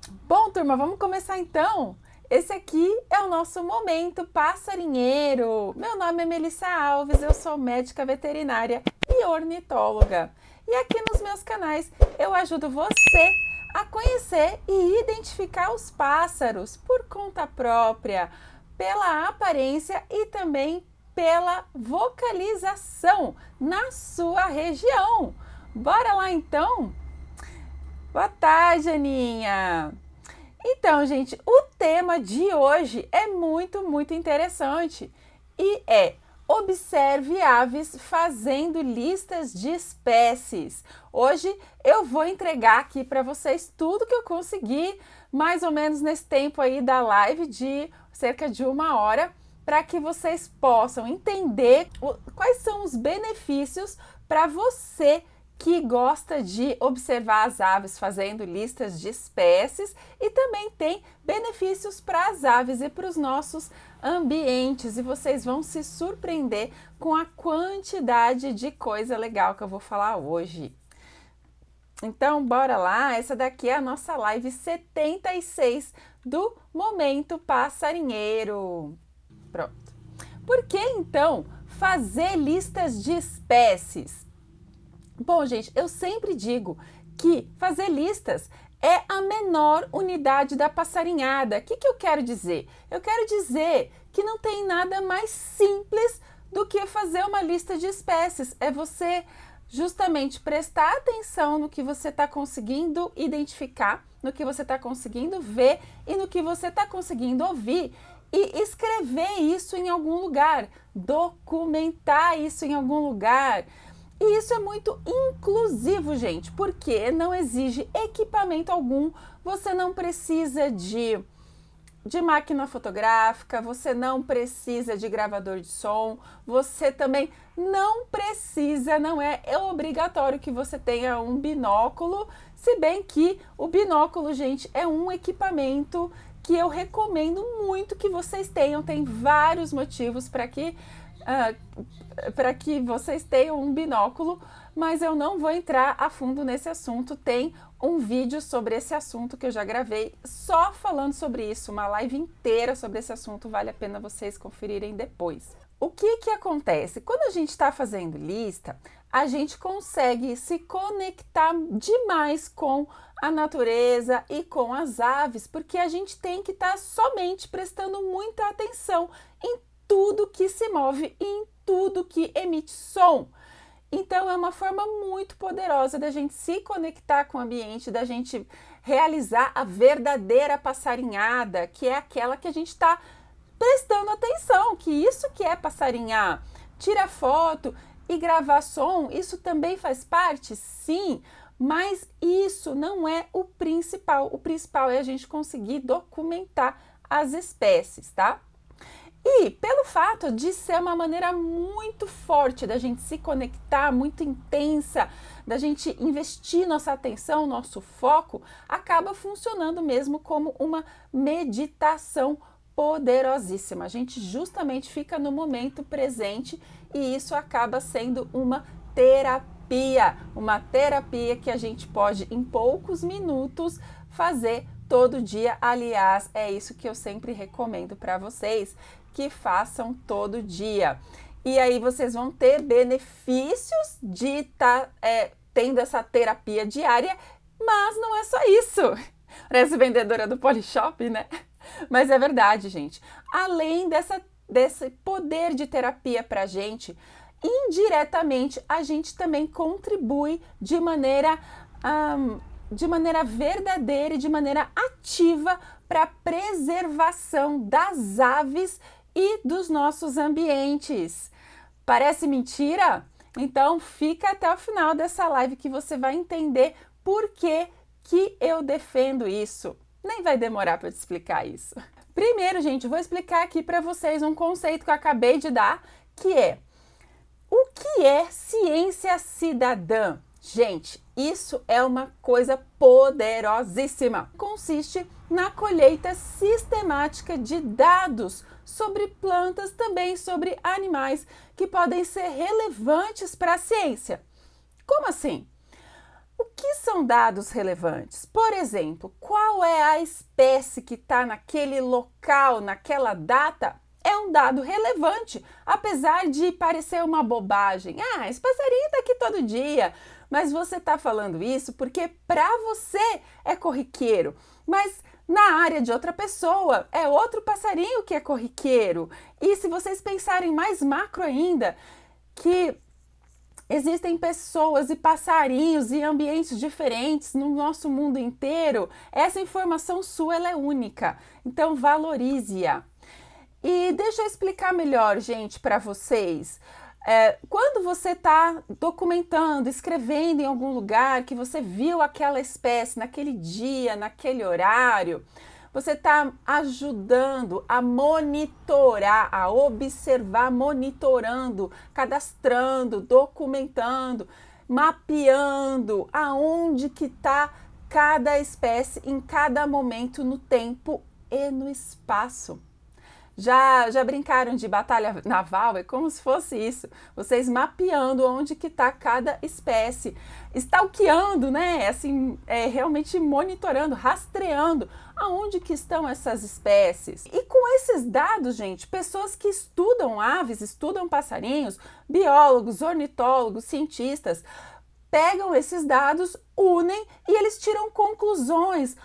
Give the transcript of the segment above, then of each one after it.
Bom, turma, vamos começar então? Esse aqui é o nosso Momento Passarinheiro. Meu nome é Melissa Alves, eu sou médica veterinária e ornitóloga. E aqui nos meus canais eu ajudo você a conhecer e identificar os pássaros por conta própria, pela aparência e também pela vocalização na sua região. Bora lá então? Boa tarde, Aninha! Então, gente, o tema de hoje é muito interessante e é: observe aves fazendo listas de espécies. Hoje eu vou entregar aqui para vocês tudo que eu consegui, mais ou menos nesse tempo aí da live de cerca de 1 hora, para que vocês possam entender quais são os benefícios para você que gosta de observar as aves fazendo listas de espécies, e também tem benefícios para as aves e para os nossos ambientes, e vocês vão se surpreender com a quantidade de coisa legal que eu vou falar hoje. Então, bora lá, essa daqui é a nossa live 76 do Momento Passarinheiro. Pronto. Por que então fazer listas de espécies? Bom, gente, eu sempre digo que fazer listas é a menor unidade da passarinhada. O que eu quero dizer? Eu quero dizer que não tem nada mais simples do que fazer uma lista de espécies. É você justamente prestar atenção no que você está conseguindo identificar, no que você está conseguindo ver e no que você está conseguindo ouvir, e escrever isso em algum lugar, documentar isso em algum lugar. E isso é muito inclusivo, gente, porque não exige equipamento algum, você não precisa de máquina fotográfica, você não precisa de gravador de som, você também não precisa, não é obrigatório que você tenha um binóculo, se bem que o binóculo, gente, é um equipamento que eu recomendo muito que vocês tenham. Tem vários motivos para que vocês tenham um binóculo, mas eu não vou entrar a fundo nesse assunto. Tem um vídeo sobre esse assunto que eu já gravei só falando sobre isso, uma live inteira sobre esse assunto, vale a pena vocês conferirem depois. O que acontece? Quando a gente está fazendo lista, a gente consegue se conectar demais com a natureza e com as aves, porque a gente tem que estar somente prestando muita atenção em tudo que se move e em tudo que emite som. Então é uma forma muito poderosa da gente se conectar com o ambiente, da gente realizar a verdadeira passarinhada, que é aquela que a gente está prestando atenção, que isso que é passarinhar. Tira foto e gravar som, isso também faz parte? Sim, mas isso não é o principal. O principal é a gente conseguir documentar as espécies, tá? E pelo fato de ser uma maneira muito forte da gente se conectar, muito intensa, da gente investir nossa atenção, nosso foco, acaba funcionando mesmo como uma meditação poderosíssima. A gente justamente fica no momento presente e isso acaba sendo uma terapia que a gente pode em poucos minutos fazer todo dia. Aliás, é isso que eu sempre recomendo para vocês, que façam todo dia. E aí vocês vão ter benefícios de estar tendo essa terapia diária, mas não é só isso. Parece vendedora do Polishop, né? Mas é verdade, gente. Além desse poder de terapia para a gente, indiretamente a gente também contribui de maneira verdadeira e de maneira ativa para a preservação das aves e dos nossos ambientes. Parece mentira? Então fica até o final dessa live que você vai entender por que eu defendo isso. Nem vai demorar para te explicar isso. Primeiro, gente, vou explicar aqui para vocês um conceito que eu acabei de dar, que é: o que é ciência cidadã? Gente, isso é uma coisa poderosíssima. Consiste na colheita sistemática de dados sobre plantas, também sobre animais, que podem ser relevantes para a ciência. Como assim? O que são dados relevantes? Por exemplo, qual é a espécie que está naquele local, naquela data? É um dado relevante, apesar de parecer uma bobagem. Ah, esse passarinho está aqui todo dia. Mas você está falando isso porque para você é corriqueiro, mas na área de outra pessoa é outro passarinho que é corriqueiro. E se vocês pensarem mais macro ainda, que existem pessoas e passarinhos e ambientes diferentes no nosso mundo inteiro, essa informação sua ela é única, então valorize-a. E deixa eu explicar melhor, gente, para vocês. Quando você está documentando, escrevendo em algum lugar que você viu aquela espécie naquele dia, naquele horário, você está ajudando a monitorar, a observar, monitorando, cadastrando, documentando, mapeando aonde que está cada espécie em cada momento no tempo e no espaço. Já brincaram de batalha naval? É como se fosse isso. Vocês mapeando onde que está cada espécie, stalkeando, né? Assim, realmente monitorando, rastreando aonde que estão essas espécies. E com esses dados, gente, pessoas que estudam aves, estudam passarinhos, biólogos, ornitólogos, cientistas, pegam esses dados, unem e eles tiram conclusões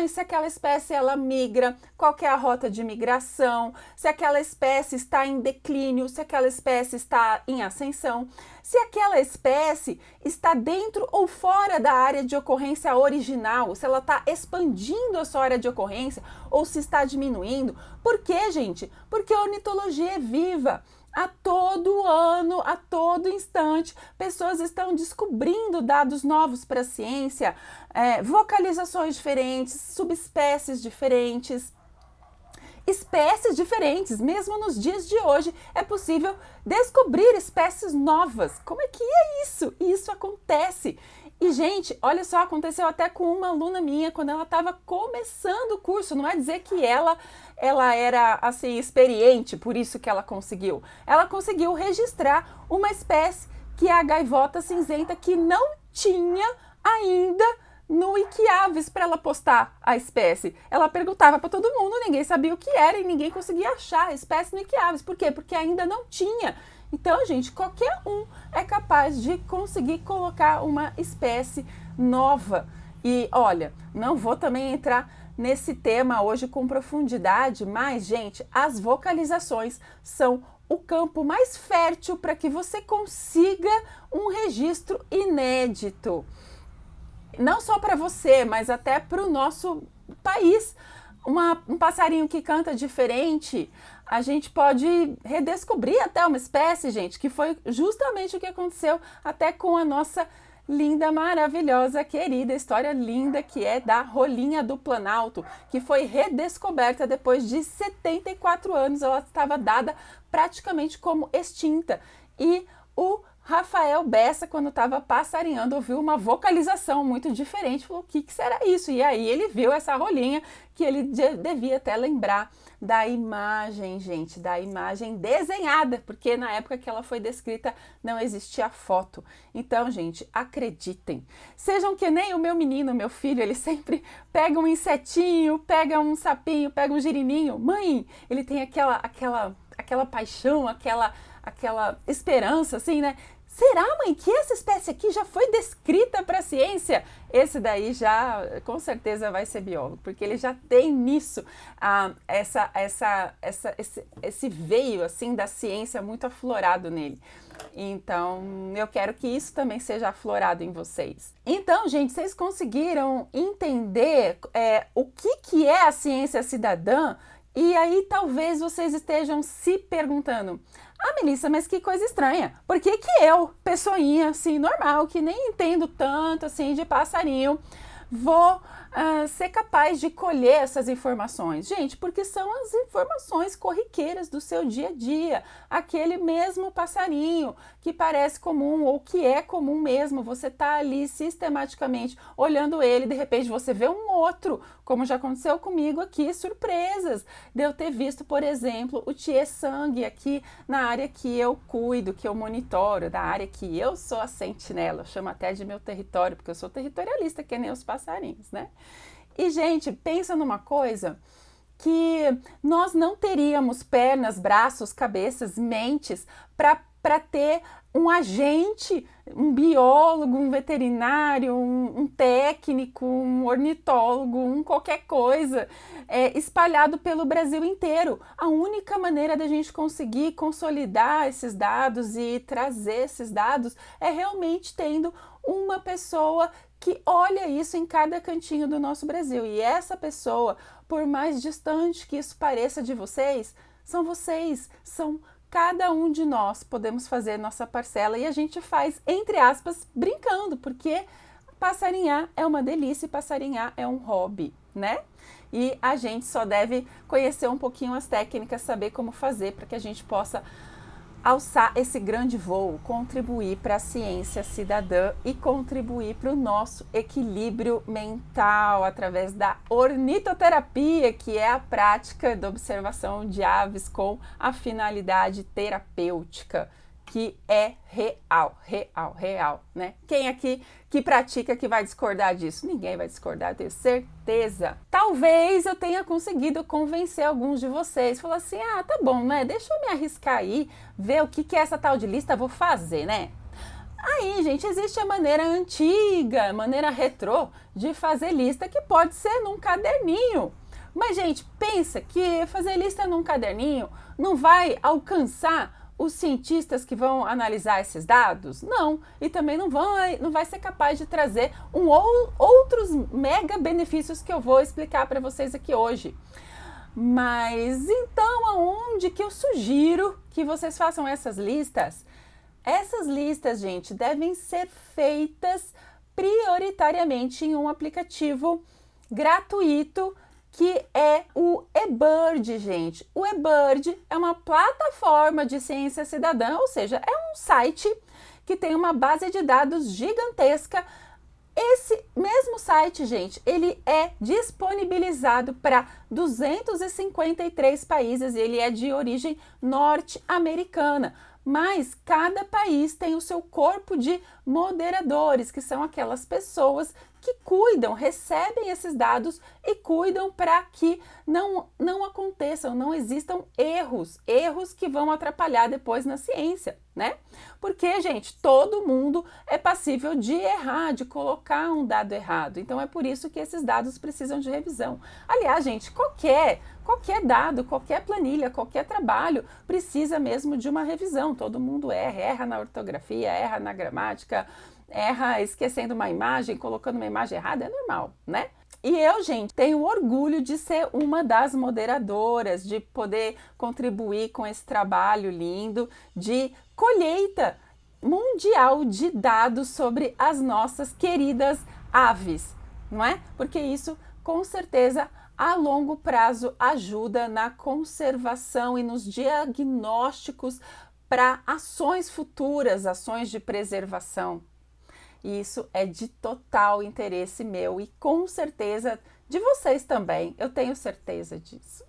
se aquela espécie ela migra, qual que é a rota de migração, se aquela espécie está em declínio, se aquela espécie está em ascensão, se aquela espécie está dentro ou fora da área de ocorrência original, se ela está expandindo a sua área de ocorrência ou se está diminuindo. Por quê, gente? Porque a ornitologia é viva. A todo ano, a todo instante, pessoas estão descobrindo dados novos para a ciência, vocalizações diferentes, subespécies diferentes, espécies diferentes. Mesmo nos dias de hoje é possível descobrir espécies novas. Como é que é isso? E isso acontece. E, gente, olha só, aconteceu até com uma aluna minha quando ela estava começando o curso. Não é dizer que ela era, assim, experiente, por isso que ela conseguiu. Ela conseguiu registrar uma espécie que é a gaivota cinzenta, que não tinha ainda no Wikiaves para ela postar a espécie. Ela perguntava para todo mundo, ninguém sabia o que era e ninguém conseguia achar a espécie no Wikiaves. Por quê? Porque ainda não tinha. Então, gente, qualquer um é capaz de conseguir colocar uma espécie nova. E olha, não vou também entrar nesse tema hoje com profundidade, mas, gente, as vocalizações são o campo mais fértil para que você consiga um registro inédito. Não só para você, mas até para o nosso país. Um passarinho que canta diferente, a gente pode redescobrir até uma espécie, gente, que foi justamente o que aconteceu até com a nossa linda, maravilhosa, querida história linda que é da rolinha do Planalto, que foi redescoberta depois de 74 anos, ela estava dada praticamente como extinta. E o Rafael Bessa, quando estava passarinhando, ouviu uma vocalização muito diferente, falou, o que será isso? E aí ele viu essa rolinha que ele devia até lembrar da imagem, gente, da imagem desenhada, porque na época que ela foi descrita não existia foto. Então, gente, acreditem. Sejam que nem o meu menino, meu filho, ele sempre pega um insetinho, pega um sapinho, pega um girininho. Mãe, ele tem aquela paixão, aquela esperança, assim, né? Será, mãe, que essa espécie aqui já foi descrita para a ciência? Esse daí já, com certeza, vai ser biólogo, porque ele já tem nisso esse veio, assim, da ciência muito aflorado nele. Então, eu quero que isso também seja aflorado em vocês. Então, gente, vocês conseguiram entender o que é a ciência cidadã? E aí talvez vocês estejam se perguntando, Melissa, mas que coisa estranha, por que eu, pessoinha assim, normal, que nem entendo tanto assim de passarinho, vou ser capaz de colher essas informações? Gente, porque são as informações corriqueiras do seu dia a dia. Aquele mesmo passarinho que parece comum ou que é comum mesmo, você está ali sistematicamente olhando ele, de repente você vê um outro, como já aconteceu comigo aqui, surpresas de eu ter visto, por exemplo, o tietê aqui na área que eu cuido, que eu monitoro, da área que eu sou a sentinela, eu chamo até de meu território, porque eu sou territorialista, que nem os passarinhos, né? E, gente, pensa numa coisa que nós não teríamos pernas, braços, cabeças, mentes para ter um agente, um biólogo, um veterinário, um técnico, um ornitólogo, um qualquer coisa espalhado pelo Brasil inteiro. A única maneira da gente conseguir consolidar esses dados e trazer esses dados é realmente tendo uma pessoa que olha isso em cada cantinho do nosso Brasil. E essa pessoa, por mais distante que isso pareça de vocês, são cada um de nós. Podemos fazer nossa parcela e a gente faz, entre aspas, brincando, porque passarinhar é uma delícia e passarinhar é um hobby, né? E a gente só deve conhecer um pouquinho as técnicas, saber como fazer para que a gente possa alçar esse grande voo, contribuir para a ciência cidadã e contribuir para o nosso equilíbrio mental através da ornitoterapia, que é a prática da observação de aves com a finalidade terapêutica, que é real, né? Quem aqui que pratica que vai discordar disso? Ninguém vai discordar, eu tenho certeza. Talvez eu tenha conseguido convencer alguns de vocês, falar assim, tá bom, né? Deixa eu me arriscar aí, ver o que é essa tal de lista, vou fazer, né? Aí, gente, existe a maneira antiga, maneira retrô de fazer lista, que pode ser num caderninho. Mas, gente, pensa que fazer lista num caderninho não vai alcançar os cientistas que vão analisar esses dados? Não, e também não vai ser capaz de trazer outros mega benefícios que eu vou explicar para vocês aqui hoje. Mas então, aonde que eu sugiro que vocês façam essas listas? Essas listas, gente, devem ser feitas prioritariamente em um aplicativo gratuito, que é o eBird, gente. O eBird é uma plataforma de ciência cidadã, ou seja, é um site que tem uma base de dados gigantesca. Esse mesmo site, gente, ele é disponibilizado para 253 países e ele é de origem norte-americana. Mas cada país tem o seu corpo de moderadores, que são aquelas pessoas que cuidam, recebem esses dados e cuidam para que não aconteçam, não existam erros que vão atrapalhar depois na ciência, né? Porque, gente, todo mundo é passível de errar, de colocar um dado errado. Então é por isso que esses dados precisam de revisão. Aliás, gente, qualquer dado, qualquer planilha, qualquer trabalho precisa mesmo de uma revisão. Todo mundo erra na ortografia, erra na gramática, erra esquecendo uma imagem, colocando uma imagem errada, é normal, né? E eu, gente, tenho orgulho de ser uma das moderadoras, de poder contribuir com esse trabalho lindo de colheita mundial de dados sobre as nossas queridas aves, não é? Porque isso, com certeza, a longo prazo ajuda na conservação e nos diagnósticos para ações futuras, ações de preservação. E isso é de total interesse meu e com certeza de vocês também, eu tenho certeza disso.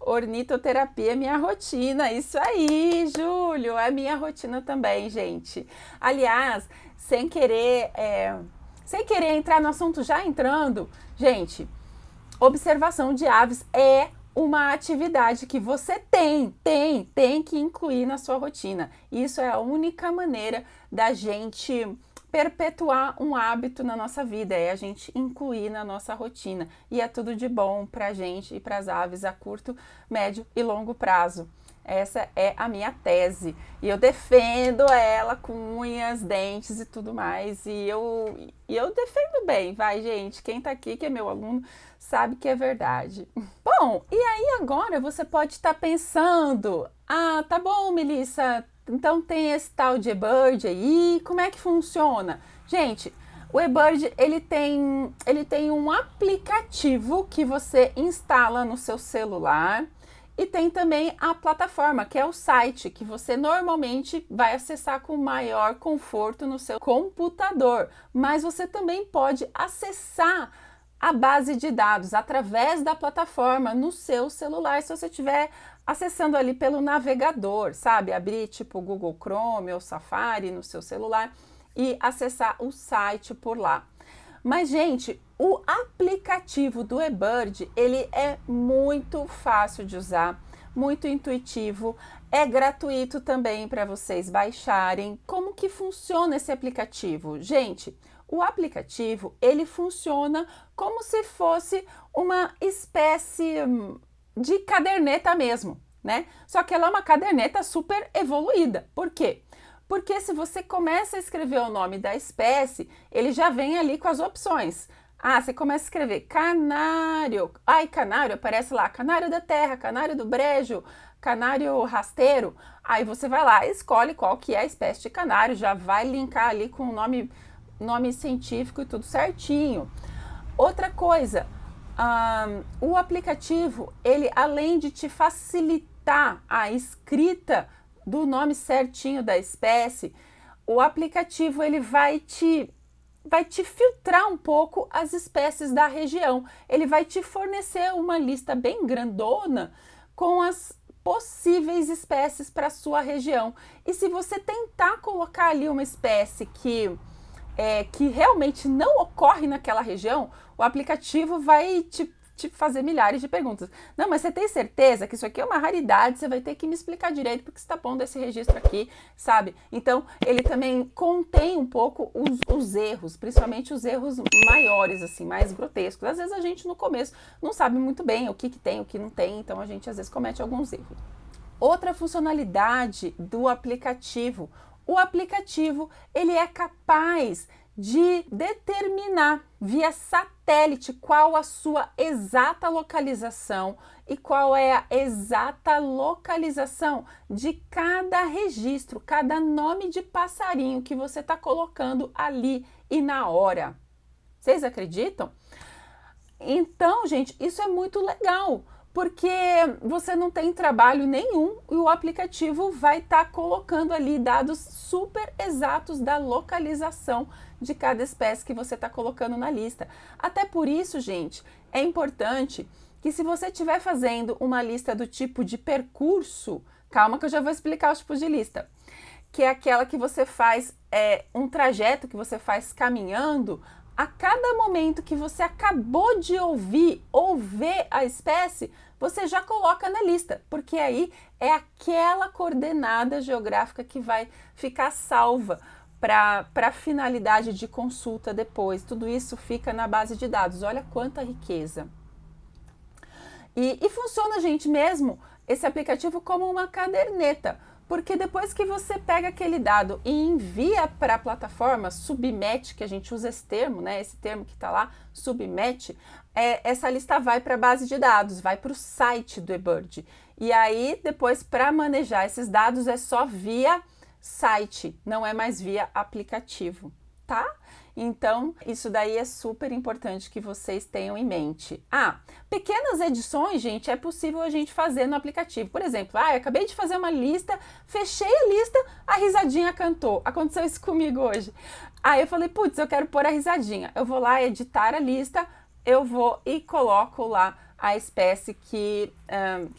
Ornitoterapia é minha rotina, isso aí, Júlio, é minha rotina também, gente. Aliás, sem querer entrar no assunto, já entrando, gente, observação de aves é uma atividade que você tem que incluir na sua rotina. Isso é a única maneira da gente perpetuar um hábito na nossa vida, é a gente incluir na nossa rotina. E é tudo de bom para a gente e para as aves a curto, médio e longo prazo. Essa é a minha tese e eu defendo ela com unhas, dentes e tudo mais. E eu defendo bem, vai, gente. Quem tá aqui, que é meu aluno, sabe que é verdade. Bom, e aí agora você pode estar pensando, tá bom, Melissa, então tem esse tal de eBird aí, como é que funciona? Gente, O eBird, ele tem um aplicativo que você instala no seu celular e tem também a plataforma, que é o site, que você normalmente vai acessar com maior conforto no seu computador. Mas você também pode acessar a base de dados através da plataforma no seu celular, se você estiver acessando ali pelo navegador, sabe? Abrir tipo o Google Chrome ou Safari no seu celular e acessar o site por lá. Mas, gente, o aplicativo do eBird, ele é muito fácil de usar, muito intuitivo, é gratuito também para vocês baixarem. Como que funciona esse aplicativo? Gente, o aplicativo, ele funciona como se fosse uma espécie de caderneta mesmo, né? Só que ela é uma caderneta super evoluída. Por quê? Porque se você começa a escrever o nome da espécie, ele já vem ali com as opções. Ah, você começa a escrever canário. Ai, canário, aparece lá, canário da terra, canário do brejo, canário rasteiro. Aí você vai lá, escolhe qual que é a espécie de canário, já vai linkar ali com o nome científico e tudo certinho. Outra coisa, o aplicativo, ele além de te facilitar a escrita do nome certinho da espécie, o aplicativo ele vai te filtrar um pouco as espécies da região. Ele vai te fornecer uma lista bem grandona com as possíveis espécies para a sua região. E se você tentar colocar ali uma espécie que realmente não ocorre naquela região, o aplicativo vai te fazer milhares de perguntas. Não, mas você tem certeza que isso aqui é uma raridade? Você vai ter que me explicar direito porque você está pondo esse registro aqui, sabe? Então, ele também contém um pouco os erros, principalmente os erros maiores, assim, mais grotescos. Às vezes a gente no começo não sabe muito bem o que tem, o que não tem, então a gente às vezes comete alguns erros. Outra funcionalidade do aplicativo, o aplicativo ele é capaz de determinar via satélite qual a sua exata localização e qual é a exata localização de cada registro, cada nome de passarinho que você está colocando ali e na hora. Vocês acreditam? Então, gente, isso é muito legal, porque você não tem trabalho nenhum e o aplicativo vai estar colocando ali dados super exatos da localização de cada espécie que você está colocando na lista. Até por isso, gente, é importante que se você estiver fazendo uma lista do tipo de percurso, calma que eu já vou explicar os tipos de lista, que é aquela que você faz um trajeto que você faz caminhando. A cada momento que você acabou de ouvir ou ver a espécie, você já coloca na lista, porque aí é aquela coordenada geográfica que vai ficar salva para finalidade de consulta depois. Tudo isso fica na base de dados. Olha quanta riqueza. E funciona, gente, mesmo esse aplicativo como uma caderneta, porque depois que você pega aquele dado e envia para a plataforma, submete, que a gente usa esse termo, né? Esse termo que está lá, submete, essa lista vai para a base de dados, vai para o site do eBird. E aí, depois, para manejar esses dados, é só via site, não é mais via aplicativo, tá? Então, isso daí é super importante que vocês tenham em mente. Pequenas edições, gente, é possível a gente fazer no aplicativo. Por exemplo, eu acabei de fazer uma lista, fechei a lista, a risadinha cantou. Aconteceu isso comigo hoje. Aí eu falei, putz, eu quero pôr a risadinha. Eu vou lá editar a lista, eu vou e coloco lá a espécie que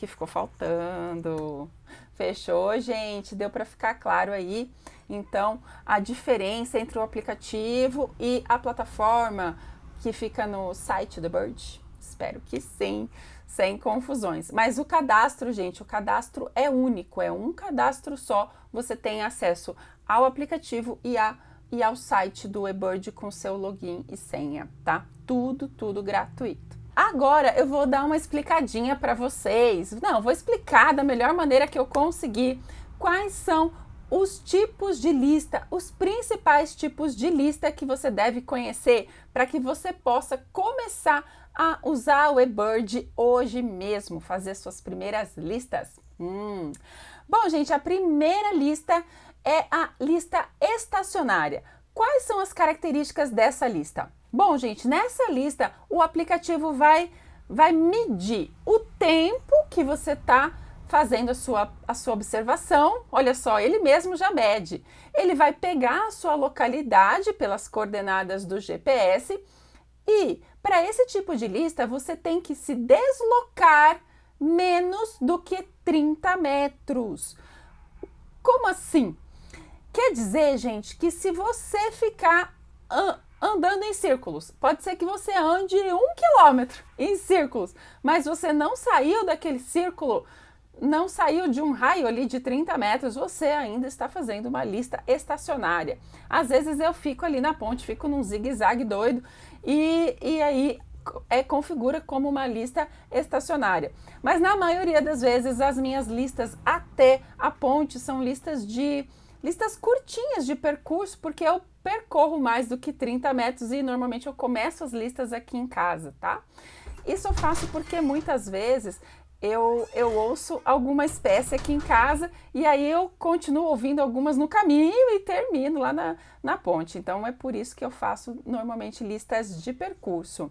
ficou faltando. Fechou, gente? Deu para ficar claro aí? Então, a diferença entre o aplicativo e a plataforma que fica no site do eBird? Espero que sim, sem confusões. Mas o cadastro, gente, o cadastro é único, é um cadastro só. Você tem acesso ao aplicativo e ao site do eBird com seu login e senha, tá? Tudo gratuito. Agora eu vou dar uma explicadinha para vocês. Não, vou explicar da melhor maneira que eu conseguir quais são os tipos de lista, os principais tipos de lista que você deve conhecer para que você possa começar a usar o eBird hoje mesmo, fazer suas primeiras listas. Bom, gente, a primeira lista é a lista estacionária. Quais são as características dessa lista? Bom, gente, nessa lista o aplicativo vai medir o tempo que você está fazendo a sua observação. Olha só, ele mesmo já mede. Ele vai pegar a sua localidade pelas coordenadas do GPS e para esse tipo de lista você tem que se deslocar menos do que 30 metros. Como assim? Quer dizer, gente, que se você ficar andando em círculos, pode ser que você ande 1 quilômetro em círculos, mas você não saiu daquele círculo, não saiu de um raio ali de 30 metros, você ainda está fazendo uma lista estacionária. Às vezes eu fico ali na ponte, fico num zigue-zague doido e aí configura como uma lista estacionária. Mas na maioria das vezes as minhas listas até a ponte são listas curtinhas de percurso, porque eu percorro mais do que 30 metros e normalmente eu começo as listas aqui em casa, tá? Isso eu faço porque muitas vezes eu ouço alguma espécie aqui em casa e aí eu continuo ouvindo algumas no caminho e termino lá na ponte. Então é por isso que eu faço normalmente listas de percurso.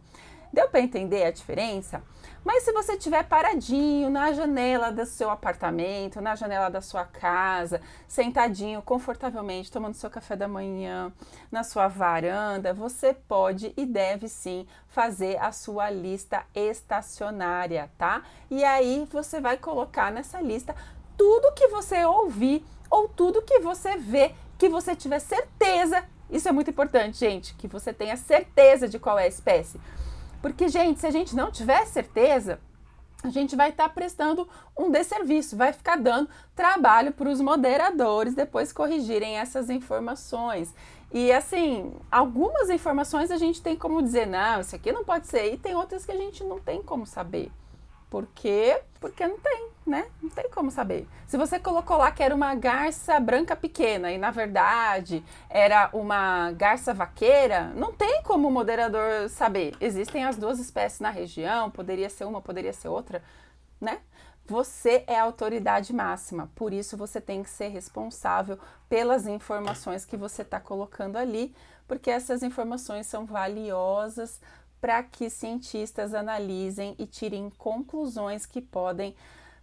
Deu para entender a diferença? Mas se você estiver paradinho na janela do seu apartamento, na janela da sua casa, sentadinho confortavelmente, tomando seu café da manhã, na sua varanda, você pode e deve sim fazer a sua lista estacionária, tá? E aí você vai colocar nessa lista tudo que você ouvir ou tudo que você vê, que você tiver certeza. Isso é muito importante, gente, que você tenha certeza de qual é a espécie. Porque, gente, se a gente não tiver certeza, a gente vai estar prestando um desserviço, vai ficar dando trabalho para os moderadores depois corrigirem essas informações. E, assim, algumas informações a gente tem como dizer, não, isso aqui não pode ser, e tem outras que a gente não tem como saber. Por quê? Porque não tem, né? Não tem como saber. Se você colocou lá que era uma garça branca pequena e na verdade era uma garça vaqueira, não tem como o moderador saber. Existem as duas espécies na região, poderia ser uma, poderia ser outra, né? Você é a autoridade máxima, por isso você tem que ser responsável pelas informações que você está colocando ali, porque essas informações são valiosas para que cientistas analisem e tirem conclusões que podem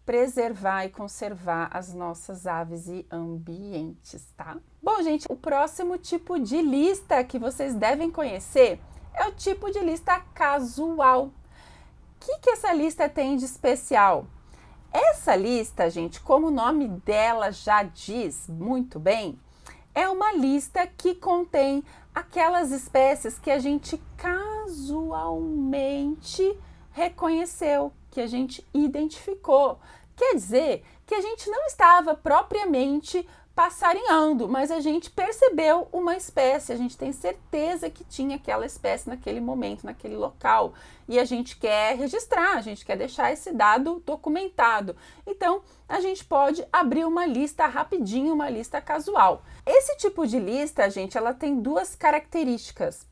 preservar e conservar as nossas aves e ambientes, tá? Bom, gente, o próximo tipo de lista que vocês devem conhecer é o tipo de lista casual. O que essa lista tem de especial? Essa lista, gente, como o nome dela já diz muito bem, é uma lista que contém aquelas espécies que a gente casualmente reconheceu, que a gente identificou. Quer dizer que a gente não estava propriamente passarinhando, mas a gente percebeu uma espécie, a gente tem certeza que tinha aquela espécie naquele momento, naquele local, e a gente quer registrar, a gente quer deixar esse dado documentado. Então, a gente pode abrir uma lista rapidinho, uma lista casual. Esse tipo de lista, gente, ela tem duas características.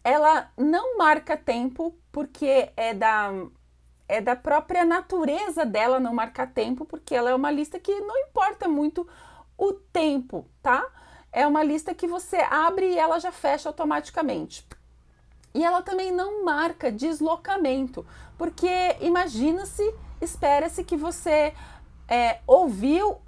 Ela não marca tempo, porque é da própria natureza dela não marcar tempo, porque ela é uma lista que não importa muito o tempo, tá? É uma lista que você abre e ela já fecha automaticamente. E ela também não marca deslocamento, porque imagina-se, espera-se que você ouviu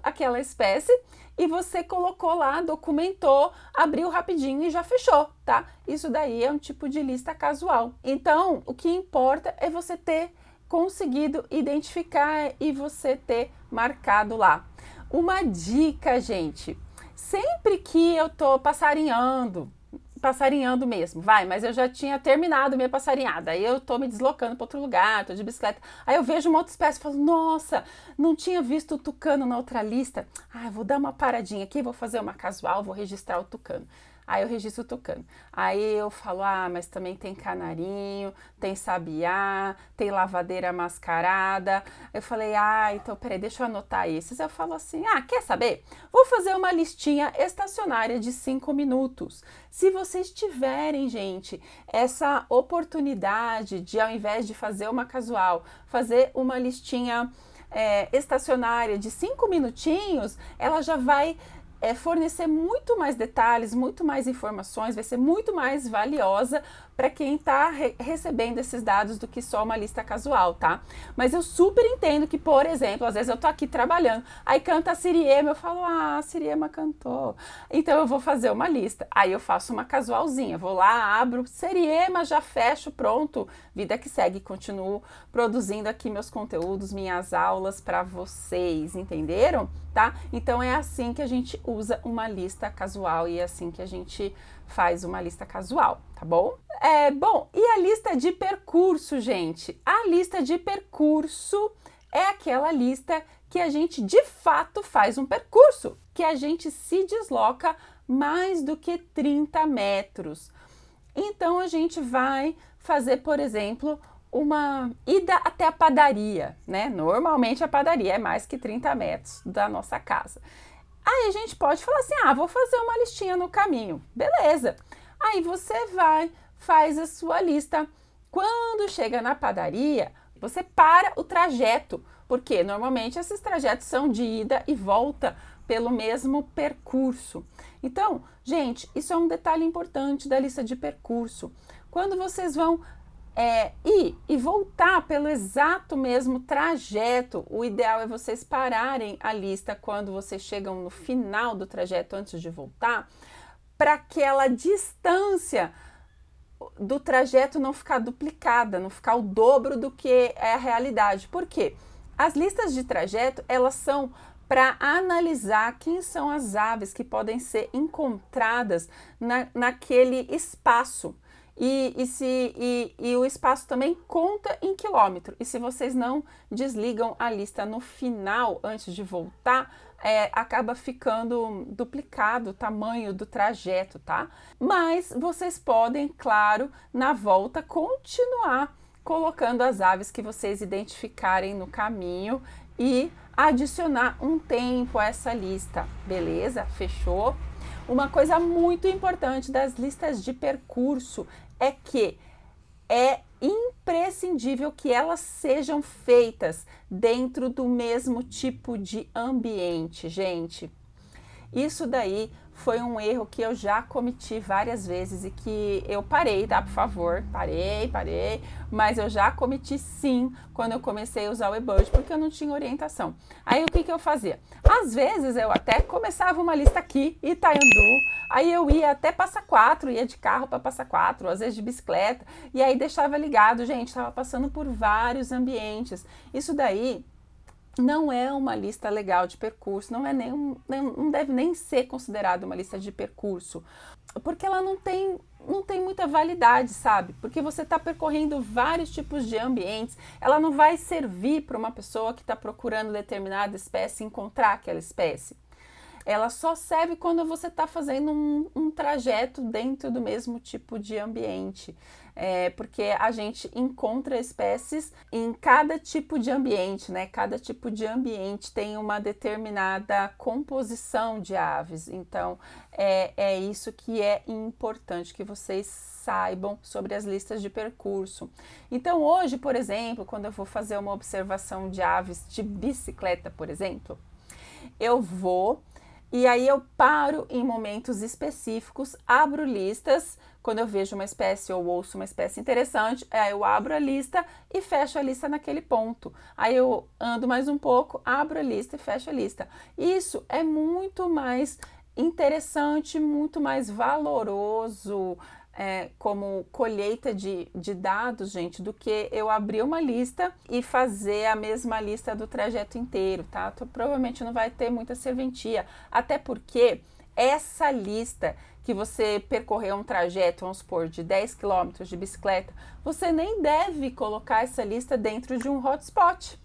aquela espécie e você colocou lá, documentou, abriu rapidinho e já fechou, tá? Isso daí é um tipo de lista casual. Então, o que importa é você ter conseguido identificar e você ter marcado lá. Uma dica, gente, sempre que eu tô passarinhando mesmo, mas eu já tinha terminado minha passarinhada, aí eu tô me deslocando para outro lugar, tô de bicicleta, aí eu vejo uma outra espécie e falo, nossa, não tinha visto o tucano na outra lista, vou dar uma paradinha aqui, vou fazer uma casual, vou registrar o tucano. Aí eu registro o tucano. Aí eu falo, mas também tem canarinho, tem sabiá, tem lavadeira mascarada. Eu falei, então peraí, deixa eu anotar esses. Eu falo assim, quer saber? Vou fazer uma listinha estacionária de 5 minutos. Se vocês tiverem, gente, essa oportunidade de, ao invés de fazer uma casual, fazer uma listinha estacionária de 5 minutinhos, ela já vai fornecer muito mais detalhes, muito mais informações, vai ser muito mais valiosa para quem está recebendo esses dados do que só uma lista casual, tá? Mas eu super entendo que, por exemplo, às vezes eu tô aqui trabalhando, aí canta a Siriema, eu falo, a Siriema cantou, então eu vou fazer uma lista, aí eu faço uma casualzinha, vou lá, abro, Siriema, já fecho, pronto, vida que segue, continuo produzindo aqui meus conteúdos, minhas aulas para vocês, entenderam? Tá? Então é assim que a gente usa uma lista casual e é assim que a gente faz uma lista casual, tá bom? Bom, e a lista de percurso, gente? A lista de percurso é aquela lista que a gente de fato faz um percurso, que a gente se desloca mais do que 30 metros. Então a gente vai fazer, por exemplo, uma ida até a padaria, né? Normalmente a padaria é mais que 30 metros da nossa casa. Aí a gente pode falar assim, vou fazer uma listinha no caminho. Beleza. Aí você vai, faz a sua lista. Quando chega na padaria, você para o trajeto, porque normalmente esses trajetos são de ida e volta pelo mesmo percurso. Então, gente, isso é um detalhe importante da lista de percurso. Quando vocês vão ir e voltar pelo exato mesmo trajeto, o ideal é vocês pararem a lista quando vocês chegam no final do trajeto antes de voltar, para aquela distância do trajeto não ficar duplicada, não ficar o dobro do que é a realidade. Por quê? As listas de trajeto, elas são para analisar quem são as aves que podem ser encontradas naquele espaço. E o espaço também conta em quilômetro. E se vocês não desligam a lista no final, antes de voltar, acaba ficando duplicado o tamanho do trajeto, tá? Mas vocês podem, claro, na volta, continuar colocando as aves que vocês identificarem no caminho e adicionar um tempo a essa lista, beleza? Fechou? Uma coisa muito importante das listas de percurso é que é imprescindível que elas sejam feitas dentro do mesmo tipo de ambiente, gente. Isso daí foi um erro que eu já cometi várias vezes e que eu parei, tá? Por favor, parei, mas eu já cometi sim quando eu comecei a usar o eBuddy, porque eu não tinha orientação. Aí o que eu fazia? Às vezes eu até começava uma lista aqui, Itaiandu, aí eu ia até Passa Quatro, ia de carro para Passa Quatro, às vezes de bicicleta, e aí deixava ligado, gente, estava passando por vários ambientes. Isso daí não é uma lista legal de percurso, não deve nem ser considerada uma lista de percurso, porque ela não tem muita validade, sabe? Porque você está percorrendo vários tipos de ambientes, ela não vai servir para uma pessoa que está procurando determinada espécie encontrar aquela espécie. Ela só serve quando você está fazendo um trajeto dentro do mesmo tipo de ambiente. Porque a gente encontra espécies em cada tipo de ambiente, né? Cada tipo de ambiente tem uma determinada composição de aves. Então, é isso que é importante que vocês saibam sobre as listas de percurso. Então, hoje, por exemplo, quando eu vou fazer uma observação de aves de bicicleta, por exemplo, eu vou e aí eu paro em momentos específicos, abro listas, quando eu vejo uma espécie ou ouço uma espécie interessante, aí eu abro a lista e fecho a lista naquele ponto. Aí eu ando mais um pouco, abro a lista e fecho a lista. Isso é muito mais interessante, muito mais valoroso, como colheita de dados, gente, do que eu abrir uma lista e fazer a mesma lista do trajeto inteiro, tá? Provavelmente não vai ter muita serventia, até porque essa lista que você percorreu um trajeto, vamos supor, de 10 km de bicicleta, você nem deve colocar essa lista dentro de um hotspot.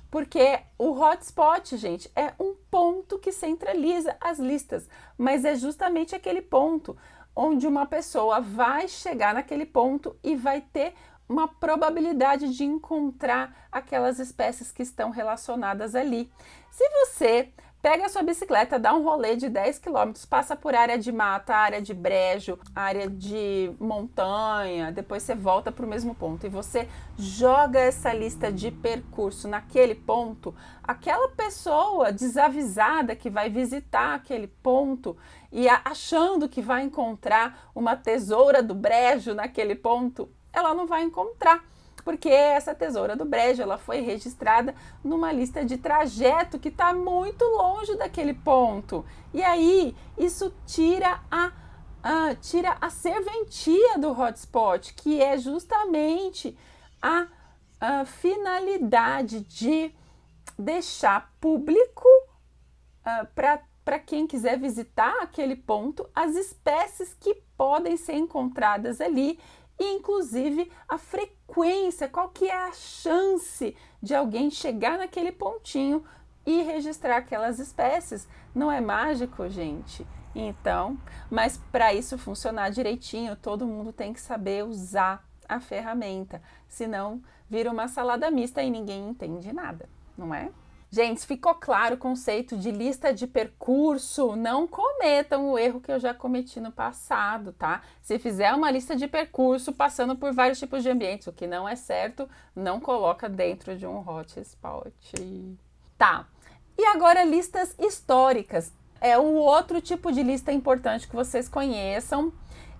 Porque o hotspot, gente, é um ponto que centraliza as listas, mas é justamente aquele ponto onde uma pessoa vai chegar naquele ponto e vai ter uma probabilidade de encontrar aquelas espécies que estão relacionadas ali. Se você Pega a sua bicicleta, dá um rolê de 10 quilômetros, passa por área de mata, área de brejo, área de montanha, depois você volta para o mesmo ponto e você joga essa lista de percurso naquele ponto. Aquela pessoa desavisada que vai visitar aquele ponto e achando que vai encontrar uma tesoura do brejo naquele ponto, ela não vai encontrar. Porque essa tesoura do brejo ela foi registrada numa lista de trajeto que está muito longe daquele ponto. E aí isso tira a serventia do hotspot, que é justamente a finalidade de deixar público para quem quiser visitar aquele ponto as espécies que podem ser encontradas ali, e inclusive a frequência, qual que é a chance de alguém chegar naquele pontinho e registrar aquelas espécies. Não é mágico, gente? Então, mas para isso funcionar direitinho, todo mundo tem que saber usar a ferramenta, senão vira uma salada mista e ninguém entende nada, não é? Gente, ficou claro o conceito de lista de percurso? Não cometam o erro que eu já cometi no passado, tá? Se fizer uma lista de percurso passando por vários tipos de ambientes, o que não é certo, não coloca dentro de um hotspot. Tá, e agora listas históricas. É o outro tipo de lista importante que vocês conheçam,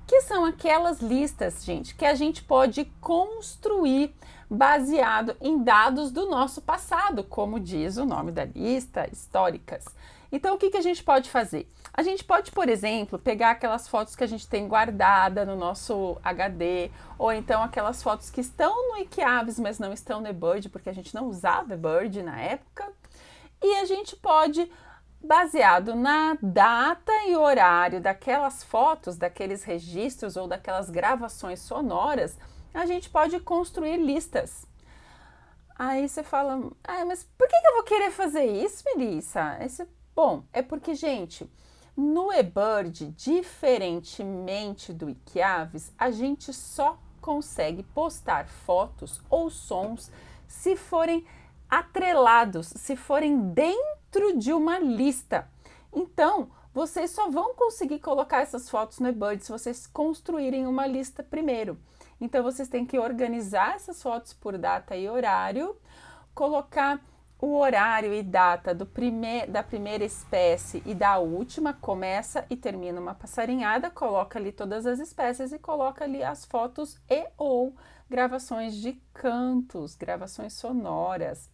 que são aquelas listas, gente, que a gente pode construir baseado em dados do nosso passado, como diz o nome da lista, históricas. Então, o que a gente pode fazer? A gente pode, por exemplo, pegar aquelas fotos que a gente tem guardada no nosso HD, ou então aquelas fotos que estão no Wikiaves, mas não estão no eBird, porque a gente não usava eBird na época, e a gente pode, baseado na data e horário daquelas fotos, daqueles registros ou daquelas gravações sonoras, a gente pode construir listas. Aí você fala, mas por que eu vou querer fazer isso, Melissa? Bom, é porque, gente, no eBird, diferentemente do Wikiaves, a gente só consegue postar fotos ou sons se forem atrelados, se forem dentro de uma lista. Então, vocês só vão conseguir colocar essas fotos no eBird se vocês construírem uma lista primeiro. Então, vocês têm que organizar essas fotos por data e horário, colocar o horário e data da primeira espécie e da última, começa e termina uma passarinhada, coloca ali todas as espécies e coloca ali as fotos e ou gravações de cantos, gravações sonoras.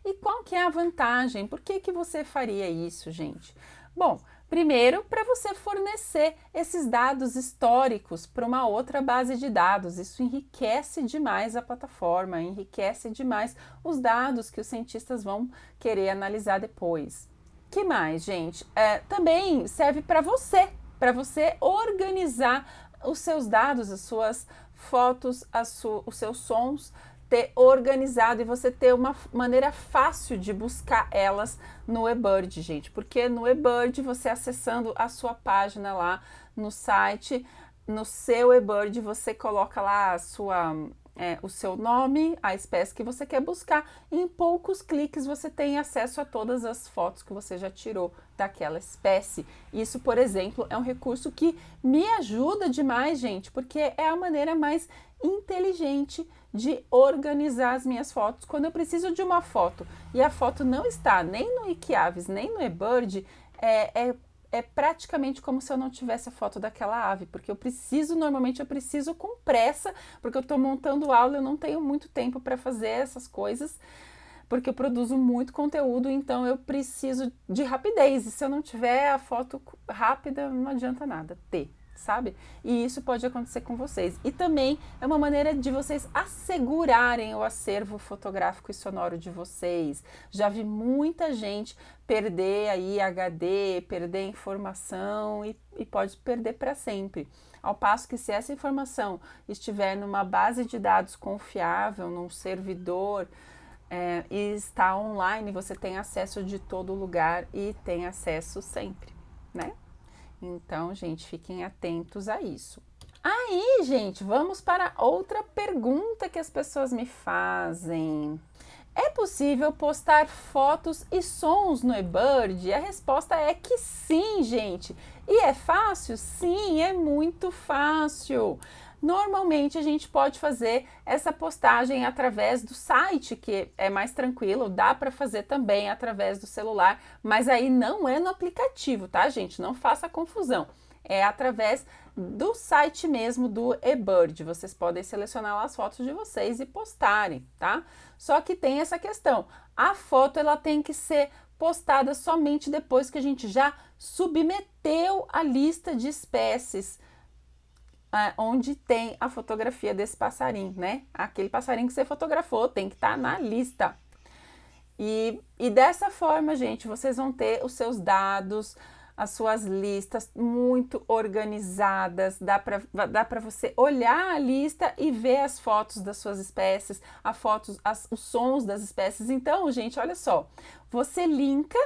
E qual que é a vantagem? Por que você faria isso, gente? Bom, primeiro, para você fornecer esses dados históricos para uma outra base de dados. Isso enriquece demais a plataforma, enriquece demais os dados que os cientistas vão querer analisar depois. Que mais, gente? Também serve para você organizar os seus dados, as suas fotos, os seus sons, ter organizado e você ter uma maneira fácil de buscar elas no eBird, gente, porque no eBird, você acessando a sua página lá no site, no seu eBird, você coloca lá o seu nome, a espécie que você quer buscar, e em poucos cliques você tem acesso a todas as fotos que você já tirou daquela espécie. Isso, por exemplo, é um recurso que me ajuda demais, gente, porque é a maneira mais inteligente de organizar as minhas fotos. Quando eu preciso de uma foto e a foto não está nem no Wikiaves, nem no eBird, é praticamente como se eu não tivesse a foto daquela ave, porque normalmente eu preciso com pressa, porque eu estou montando aula, eu não tenho muito tempo para fazer essas coisas, porque eu produzo muito conteúdo, então eu preciso de rapidez, e se eu não tiver a foto rápida, não adianta nada ter, sabe? E isso pode acontecer com vocês. E também é uma maneira de vocês assegurarem o acervo fotográfico e sonoro de vocês. Já vi muita gente perder aí HD, perder informação e pode perder para sempre. Ao passo que, se essa informação estiver numa base de dados confiável, num servidor, e está online, você tem acesso de todo lugar e tem acesso sempre, né? Então, gente, fiquem atentos a isso. Aí, gente, vamos para outra pergunta que as pessoas me fazem. É possível postar fotos e sons no eBird? A resposta é que sim, gente. E é fácil? Sim, é muito fácil. Normalmente a gente pode fazer essa postagem através do site, que é mais tranquilo, dá para fazer também através do celular, mas aí não é no aplicativo, tá, gente? Não faça confusão. É através do site mesmo do eBird. Vocês podem selecionar lá as fotos de vocês e postarem, tá? Só que tem essa questão. A foto ela tem que ser postada somente depois que a gente já submeteu a lista de espécies onde tem a fotografia desse passarinho, né? Aquele passarinho que você fotografou tem que estar na lista. E dessa forma, gente, vocês vão ter os seus dados, as suas listas muito organizadas, dá para você olhar a lista e ver as fotos das suas espécies, os sons das espécies. Então, gente, olha só, você linka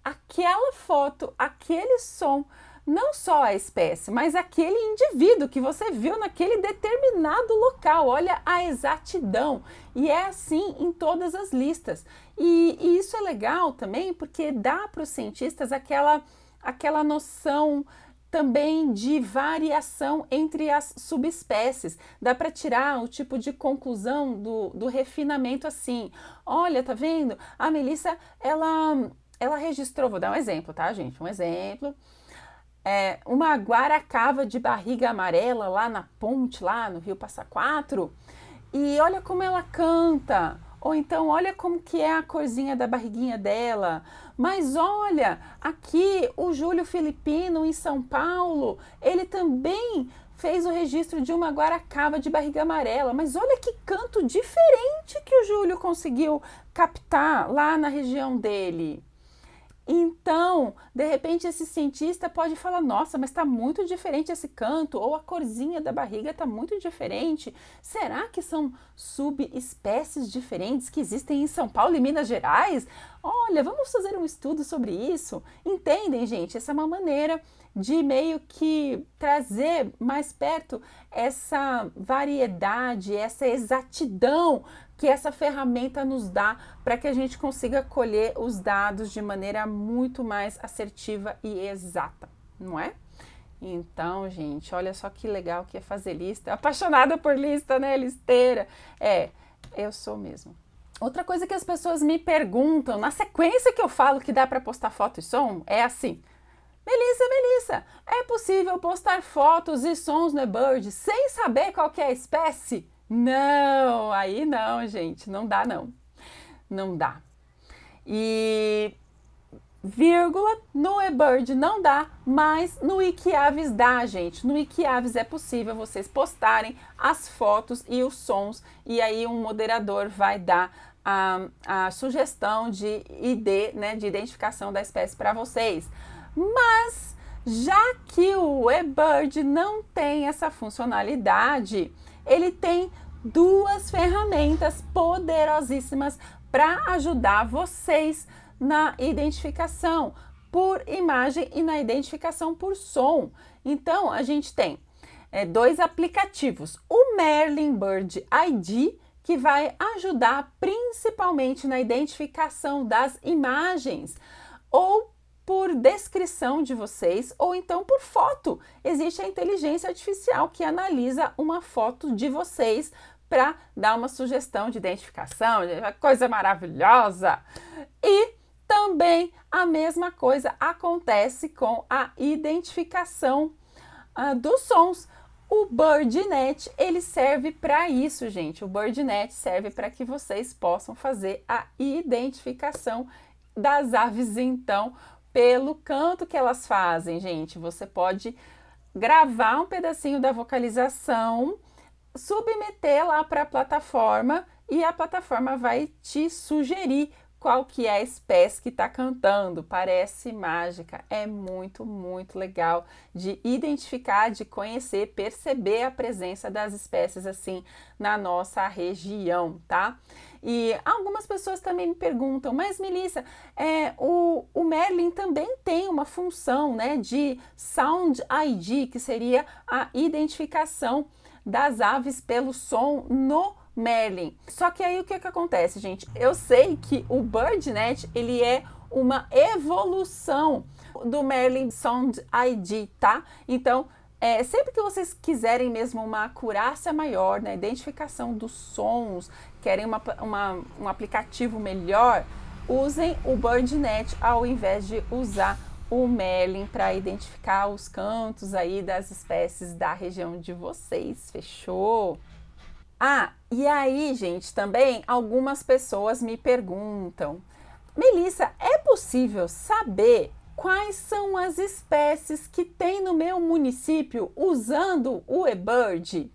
aquela foto, aquele som, não só a espécie, mas aquele indivíduo que você viu naquele determinado local. Olha a exatidão. E é assim em todas as listas. E isso é legal também porque dá para os cientistas aquela noção também de variação entre as subespécies. Dá para tirar o tipo de conclusão do refinamento assim. Olha, tá vendo? A Melissa, ela registrou, vou dar um exemplo, tá, gente? Um exemplo. Uma guaracava de barriga amarela lá na ponte, lá no Rio Passa Quatro, e olha como ela canta, ou então olha como que é a corzinha da barriguinha dela, mas olha, aqui o Júlio Filipino em São Paulo, ele também fez o registro de uma guaracava de barriga amarela, mas olha que canto diferente que o Júlio conseguiu captar lá na região dele. Então, de repente, esse cientista pode falar, nossa, mas está muito diferente esse canto, ou a corzinha da barriga está muito diferente. Será que são subespécies diferentes que existem em São Paulo e Minas Gerais? Olha, vamos fazer um estudo sobre isso. Entendem, gente? Essa é uma maneira de meio que trazer mais perto essa variedade, essa exatidão que essa ferramenta nos dá para que a gente consiga colher os dados de maneira muito mais assertiva e exata, não é? Então, gente, olha só que legal que é fazer lista. Apaixonada por lista, né? Listeira. Eu sou mesmo. Outra coisa que as pessoas me perguntam, na sequência que eu falo que dá para postar foto e som, é assim: Melissa, é possível postar fotos e sons no eBird sem saber qual que é a espécie? Não, aí não, gente, não dá não. Não dá. E vírgula no eBird não dá, mas no Wikiavis dá, gente. No Wikiavis é possível vocês postarem as fotos e os sons, e aí um moderador vai dar a sugestão de ID, né, de identificação da espécie para vocês. Mas já que o eBird não tem essa funcionalidade, ele tem duas ferramentas poderosíssimas para ajudar vocês na identificação por imagem e na identificação por som. Então, a gente tem dois aplicativos. O Merlin Bird ID, que vai ajudar principalmente na identificação das imagens, ou por descrição de vocês, ou então por foto. Existe a inteligência artificial que analisa uma foto de vocês para dar uma sugestão de identificação, coisa maravilhosa. E também a mesma coisa acontece com a identificação dos sons. O BirdNet, ele serve para isso, gente. O BirdNet serve para que vocês possam fazer a identificação das aves, então, pelo canto que elas fazem, gente. Você pode gravar um pedacinho da vocalização, submeter lá para a plataforma e a plataforma vai te sugerir qual que é a espécie que está cantando. Parece mágica, é muito, muito legal de identificar, de conhecer, perceber a presença das espécies assim na nossa região, tá? E algumas pessoas também me perguntam, mas Melissa, o Merlin também tem uma função, né, de Sound ID, que seria a identificação das aves pelo som no Merlin. Só que aí o que acontece, gente? Eu sei que o BirdNet, ele é uma evolução do Merlin Sound ID, tá? Então, sempre que vocês quiserem mesmo uma acurácia maior na identificação dos sons, querem um aplicativo melhor, usem o BirdNet ao invés de usar o Merlin para identificar os cantos aí das espécies da região de vocês, fechou? Ah, e aí, gente, também algumas pessoas me perguntam: Melissa, é possível saber quais são as espécies que tem no meu município usando o eBird?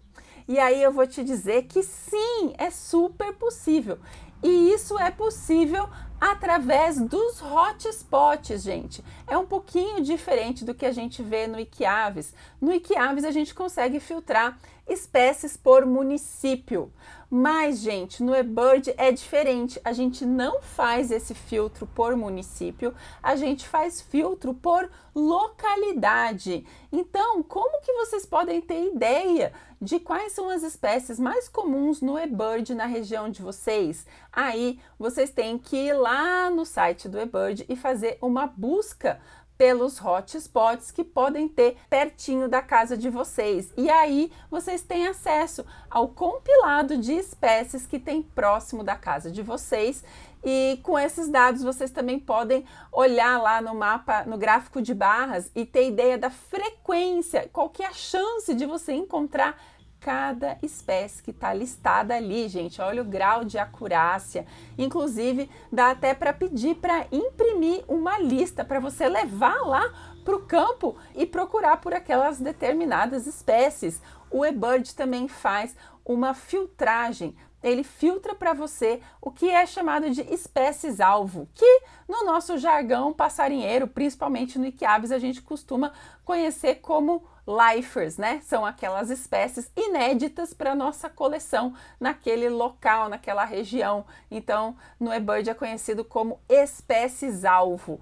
E aí eu vou te dizer que sim, é super possível. E isso é possível através dos hotspots, gente. É um pouquinho diferente do que a gente vê no Wikiaves. No Wikiaves a gente consegue filtrar espécies por município. Mas, gente, no eBird é diferente. A gente não faz esse filtro por município, a gente faz filtro por localidade. Então, como que vocês podem ter ideia de quais são as espécies mais comuns no eBird na região de vocês? Aí, vocês têm que ir lá no site do eBird e fazer uma busca pelos hotspots que podem ter pertinho da casa de vocês. E aí vocês têm acesso ao compilado de espécies que tem próximo da casa de vocês. E com esses dados vocês também podem olhar lá no mapa, no gráfico de barras e ter ideia da frequência, qual que é a chance de você encontrar cada espécie que está listada ali, gente. Olha o grau de acurácia. Inclusive, dá até para pedir para imprimir uma lista para você levar lá para o campo e procurar por aquelas determinadas espécies. O eBird também faz uma filtragem. Ele filtra para você o que é chamado de espécies-alvo, que no nosso jargão passarinheiro, principalmente no Wikiaves, a gente costuma conhecer como lifers, né? São aquelas espécies inéditas para nossa coleção naquele local, naquela região. Então, no eBird é conhecido como espécies-alvo.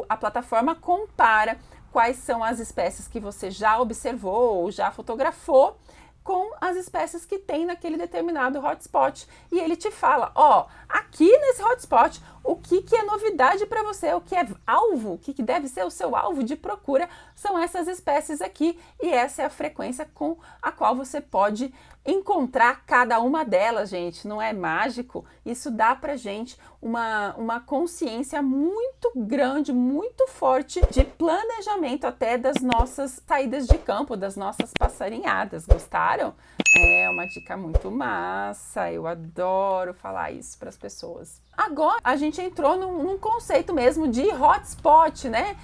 A plataforma compara quais são as espécies que você já observou ou já fotografou com as espécies que tem naquele determinado hotspot. E ele te fala, ó, aqui nesse hotspot, o que é novidade para você, o que é alvo, o que deve ser o seu alvo de procura, são essas espécies aqui, e essa é a frequência com a qual você pode encontrar cada uma delas, gente. Não é mágico? Isso dá pra gente uma consciência muito grande, muito forte de planejamento até das nossas saídas de campo, das nossas passarinhadas. Gostaram? É uma dica muito massa, eu adoro falar isso para as pessoas. Agora a gente entrou num conceito mesmo de hotspot, né?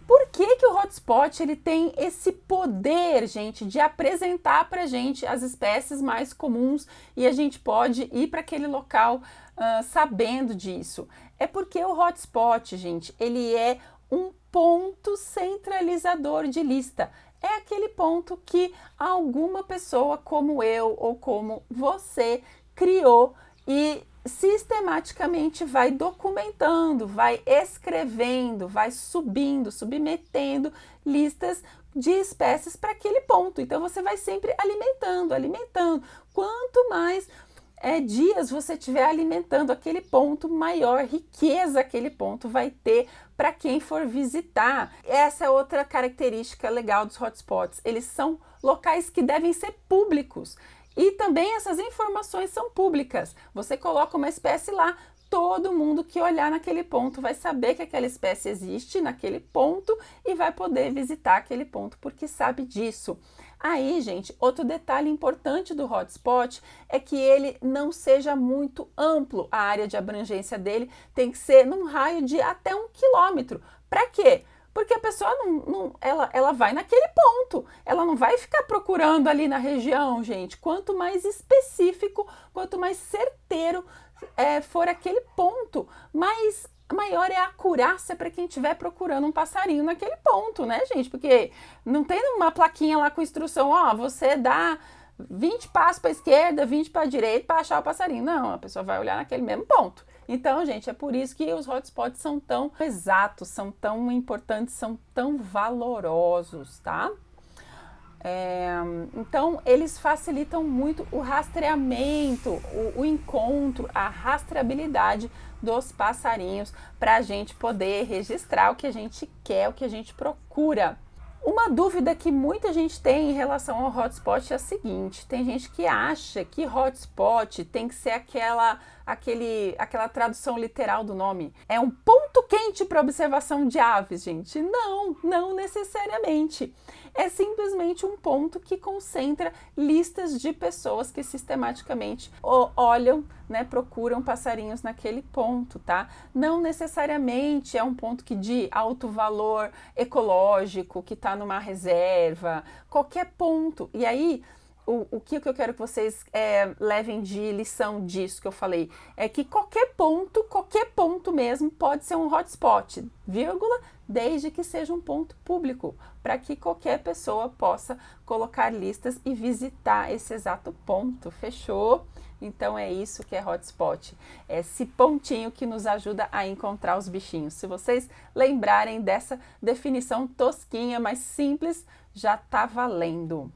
Por que o hotspot ele tem esse poder, gente, de apresentar para a gente as espécies mais comuns e a gente pode ir para aquele local sabendo disso? É porque o hotspot, gente, ele é um ponto centralizador de lista. É aquele ponto que alguma pessoa como eu ou como você criou e sistematicamente vai documentando, vai escrevendo, vai subindo, submetendo listas de espécies para aquele ponto. Então você vai sempre alimentando, alimentando. Quanto mais dias você estiver alimentando aquele ponto, maior riqueza aquele ponto vai ter para quem for visitar. Essa é outra característica legal dos hotspots. Eles são locais que devem ser públicos. E também essas informações são públicas. Você coloca uma espécie lá, todo mundo que olhar naquele ponto vai saber que aquela espécie existe naquele ponto e vai poder visitar aquele ponto porque sabe disso. Aí, gente, outro detalhe importante do hotspot é que ele não seja muito amplo. A área de abrangência dele tem que ser num raio de até 1 quilômetro. Para quê? Porque a pessoa ela vai naquele ponto, ela não vai ficar procurando ali na região, gente. Quanto mais específico, quanto mais certeiro for aquele ponto, maior é a acurácia para quem estiver procurando um passarinho naquele ponto, né, gente? Porque não tem uma plaquinha lá com instrução, ó, você dá 20 passos para a esquerda, 20 para a direita para achar o passarinho. Não, a pessoa vai olhar naquele mesmo ponto. Então, gente, é por isso que os hotspots são tão exatos, são tão importantes, são tão valorosos, tá? Então, eles facilitam muito o rastreamento, o encontro, a rastreabilidade dos passarinhos para a gente poder registrar o que a gente quer, o que a gente procura. Uma dúvida que muita gente tem em relação ao hotspot é a seguinte: tem gente que acha que hotspot tem que ser aquela tradução literal do nome. É um ponto quente para observação de aves, gente. Não, não necessariamente. É simplesmente um ponto que concentra listas de pessoas que sistematicamente olham, né, procuram passarinhos naquele ponto, tá? Não necessariamente é um ponto que de alto valor ecológico, que está numa reserva, qualquer ponto. E aí, o que eu quero que vocês levem de lição disso que eu falei é que qualquer ponto mesmo pode ser um hotspot, vírgula, desde que seja um ponto público, para que qualquer pessoa possa colocar listas e visitar esse exato ponto. Fechou? Então é isso que é hotspot, é esse pontinho que nos ajuda a encontrar os bichinhos. Se vocês lembrarem dessa definição tosquinha, mas simples, já tá valendo.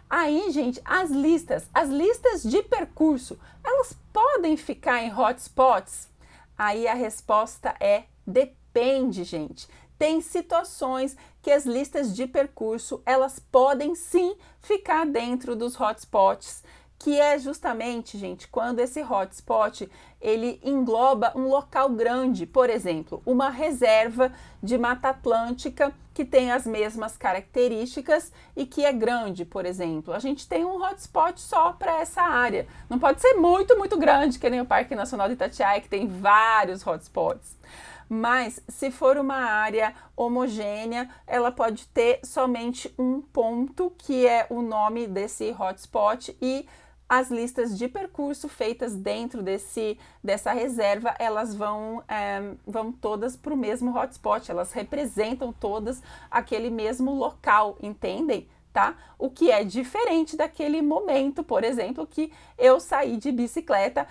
Aí, gente, as listas de percurso, elas podem ficar em hotspots? Aí a resposta é depende, gente. Tem situações que as listas de percurso, elas podem sim ficar dentro dos hotspots, que é justamente, gente, quando esse hotspot, ele engloba um local grande, por exemplo, uma reserva de Mata Atlântica que tem as mesmas características e que é grande, por exemplo. A gente tem um hotspot só para essa área. Não pode ser muito, muito grande, que nem o Parque Nacional de Itatiaia, que tem vários hotspots. Mas se for uma área homogênea, ela pode ter somente um ponto, que é o nome desse hotspot, e as listas de percurso feitas dentro dessa reserva, elas vão todas para o mesmo hotspot, elas representam todas aquele mesmo local, entendem? Tá? O que é diferente daquele momento, por exemplo, que eu saí de bicicleta